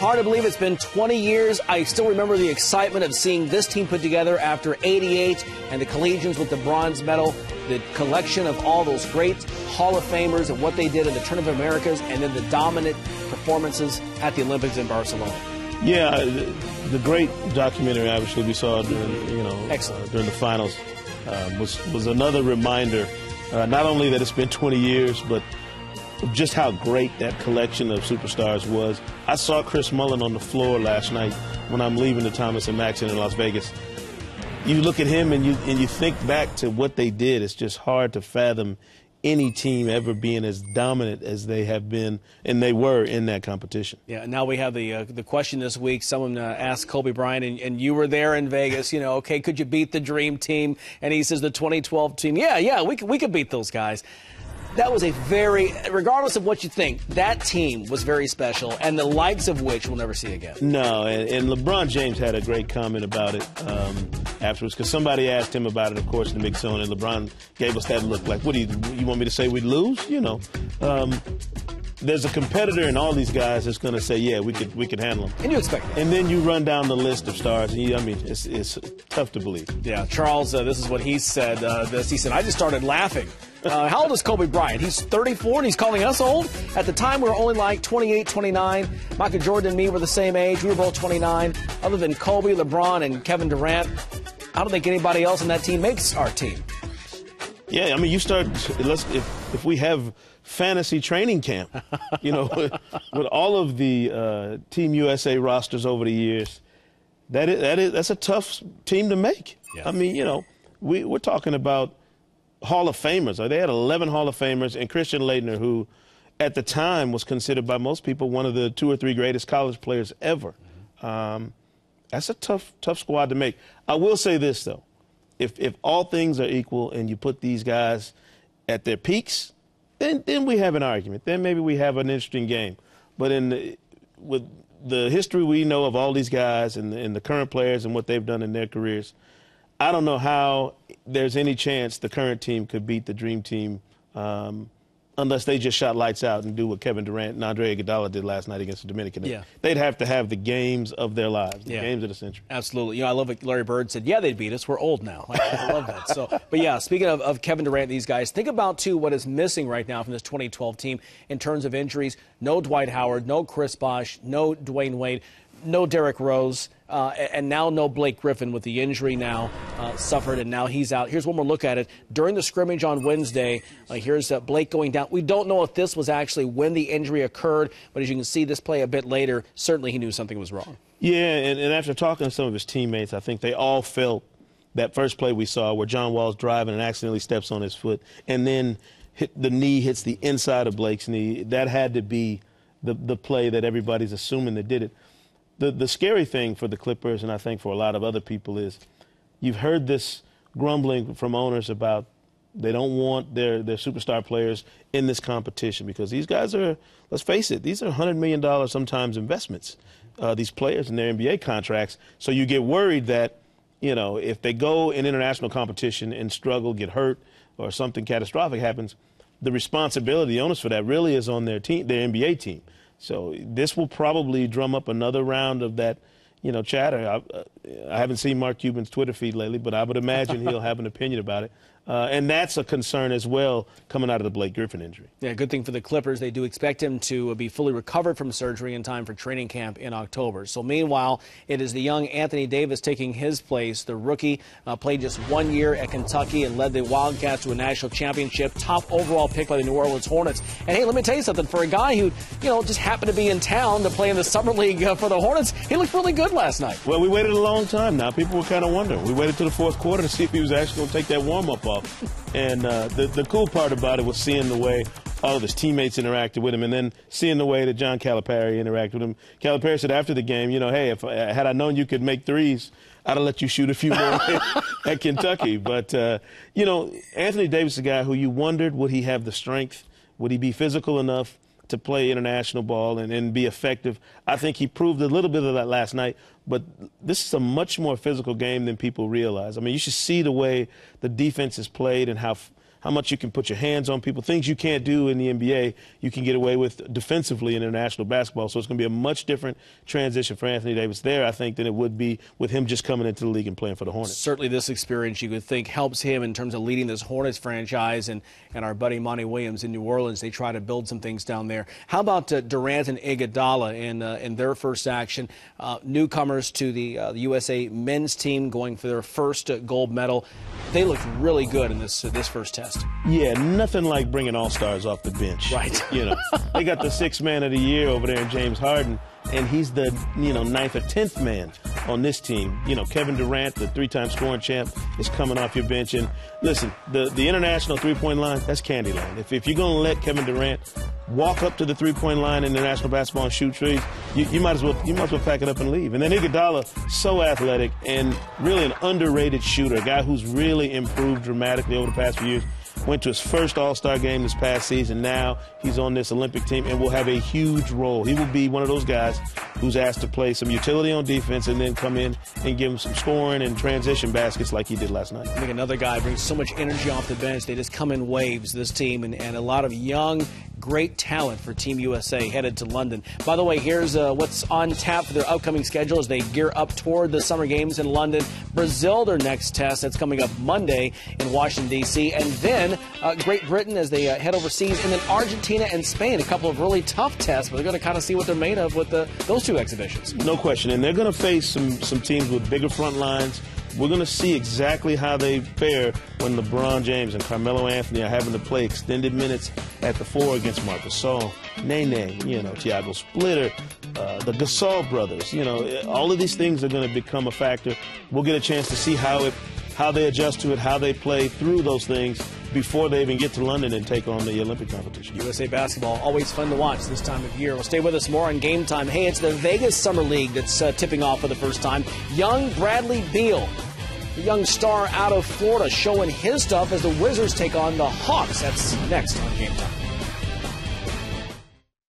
hard to believe it's been 20 years. I still remember the excitement of seeing this team put together after '88 and the Collegians with the bronze medal, the collection of all those great Hall of Famers and what they did in the Tournament of Americas, and then the dominant performances at the Olympics in Barcelona. Yeah, the great documentary obviously we saw during, during the finals was another reminder, not only that it's been 20 years, but just how great that collection of superstars was. I saw Chris Mullin on the floor last night when I'm leaving the Thomas & Mack Center in Las Vegas. You look at him and you think back to what they did. It's just hard to fathom any team ever being as dominant as they have been, and they were in that competition. Yeah, and now we have the question this week. Someone asked Kobe Bryant, and you were there in Vegas, okay, could you beat the Dream Team? And he says the 2012 team, yeah, we could beat those guys. That was a regardless of what you think, that team was very special, and the likes of which we'll never see again. No, and LeBron James had a great comment about it afterwards, because somebody asked him about it, of course, in the mix zone, and LeBron gave us that look like, what do you want me to say we'd lose? There's a competitor in all these guys that's going to say, yeah, we could handle them. And you expect that. And then you run down the list of stars, and it's tough to believe. Yeah, Charles, this is what he said. He said, I just started laughing. How old is Kobe Bryant? He's 34, and he's calling us old? At the time, we were only like 28, 29. Michael Jordan and me were the same age. We were both 29. Other than Kobe, LeBron, and Kevin Durant, I don't think anybody else on that team makes our team. Yeah, you start, if we have fantasy training camp, with all of the Team USA rosters over the years, that's a tough team to make. Yeah. We're talking about Hall of Famers. They had 11 Hall of Famers, and Christian Laettner, who at the time was considered by most people one of the 2 or 3 greatest college players ever. That's a tough squad to make. I will say this, though. If all things are equal and you put these guys at their peaks, then we have an argument. Then maybe we have an interesting game. But with the history we know of all these guys and the current players and what they've done in their careers, I don't know how there's any chance the current team could beat the Dream Team unless they just shot lights out and do what Kevin Durant and Andre Iguodala did last night against the Dominican. Yeah. They'd have to have the games of their lives, the games of the century. Absolutely. I love what Larry Bird said. Yeah, they'd beat us. We're old now. I love that. But yeah, speaking of Kevin Durant, these guys, think about, too, what is missing right now from this 2012 team in terms of injuries. No Dwight Howard, no Chris Bosh, no Dwayne Wade, no Derrick Rose, and now no Blake Griffin with the injury now suffered, and now he's out. Here's one more look at it. During the scrimmage on Wednesday, here's Blake going down. We don't know if this was actually when the injury occurred, but as you can see this play a bit later, certainly he knew something was wrong. Yeah, and after talking to some of his teammates, I think they all felt that first play we saw where John Wall's driving and accidentally steps on his foot, and then the knee hits the inside of Blake's knee. That had to be the play that everybody's assuming that did it. The scary thing for the Clippers, and I think for a lot of other people, is you've heard this grumbling from owners about they don't want their superstar players in this competition because these guys are, let's face it, these are $100 million sometimes investments, these players in their NBA contracts. So you get worried that, if they go in international competition and struggle, get hurt, or something catastrophic happens, the responsibility, the onus for that really is on their team, their NBA team. So this will probably drum up another round of that, chatter. I haven't seen Mark Cuban's Twitter feed lately, but I would imagine he'll have an opinion about it. And that's a concern as well coming out of the Blake Griffin injury. Yeah, good thing for the Clippers. They do expect him to be fully recovered from surgery in time for training camp in October. So meanwhile, it is the young Anthony Davis taking his place. The rookie played just 1 year at Kentucky and led the Wildcats to a national championship, top overall pick by the New Orleans Hornets. And hey, let me tell you something. For a guy who, just happened to be in town to play in the Summer League for the Hornets, he looked really good last night. Well, we waited a long time now. People were kind of wondering. We waited till the fourth quarter to see if he was actually going to take that warm-up off. And the cool part about it was seeing the way all of his teammates interacted with him, and then seeing the way that John Calipari interacted with him. Calipari said after the game, hey, had I known you could make threes, I'd have let you shoot a few more at Kentucky. But, Anthony Davis is a guy who you wondered, would he have the strength? Would he be physical enough to play international ball and be effective? I think he proved a little bit of that last night. But this is a much more physical game than people realize. You should see the way the defense is played and how how much you can put your hands on people. Things you can't do in the NBA, you can get away with defensively in international basketball. So it's going to be a much different transition for Anthony Davis there, I think, than it would be with him just coming into the league and playing for the Hornets. Certainly this experience, you could think, helps him in terms of leading this Hornets franchise, and our buddy Monty Williams in New Orleans, they try to build some things down there. How about Durant and Iguodala in their first action? Newcomers to the USA men's team going for their first gold medal. They looked really good in this first test. Yeah, nothing like bringing all-stars off the bench. Right. You know, they got the sixth man of the year over there in James Harden, and he's the, ninth or 10th man on this team. Kevin Durant, the three-time scoring champ, is coming off your bench. And listen, the international three-point line, that's candy line. If you're going to let Kevin Durant walk up to the three-point line in international basketball and shoot threes, you might as well pack it up and leave. And then Iguodala, so athletic and really an underrated shooter, a guy who's really improved dramatically over the past few years. Went to his first All-Star game this past season. Now he's on this Olympic team and will have a huge role. He will be one of those guys who's asked to play some utility on defense and then come in and give him some scoring and transition baskets like he did last night. I think another guy brings so much energy off the bench. They just come in waves, this team, and a lot of young, great talent for Team USA headed to London. By the way, here's what's on tap for their upcoming schedule as they gear up toward the Summer Games in London. Brazil, their next test. That's coming up Monday in Washington, D.C. And then Great Britain as they head overseas. And then Argentina and Spain, a couple of really tough tests, but they're going to kind of see what they're made of with those two exhibitions. No question. And they're going to face some teams with bigger front lines. We're going to see exactly how they fare when LeBron James and Carmelo Anthony are having to play extended minutes at the four against Marc Gasol, Nene, Thiago Splitter, the Gasol brothers. All of these things are going to become a factor. We'll get a chance to see how they adjust to it, how they play through those things before they even get to London and take on the Olympic competition. USA basketball, always fun to watch this time of year. Well, stay with us more on Game Time. Hey, it's the Vegas Summer League that's tipping off for the first time. Young Bradley Beal, the young star out of Florida, showing his stuff as the Wizards take on the Hawks. That's next on Game Time.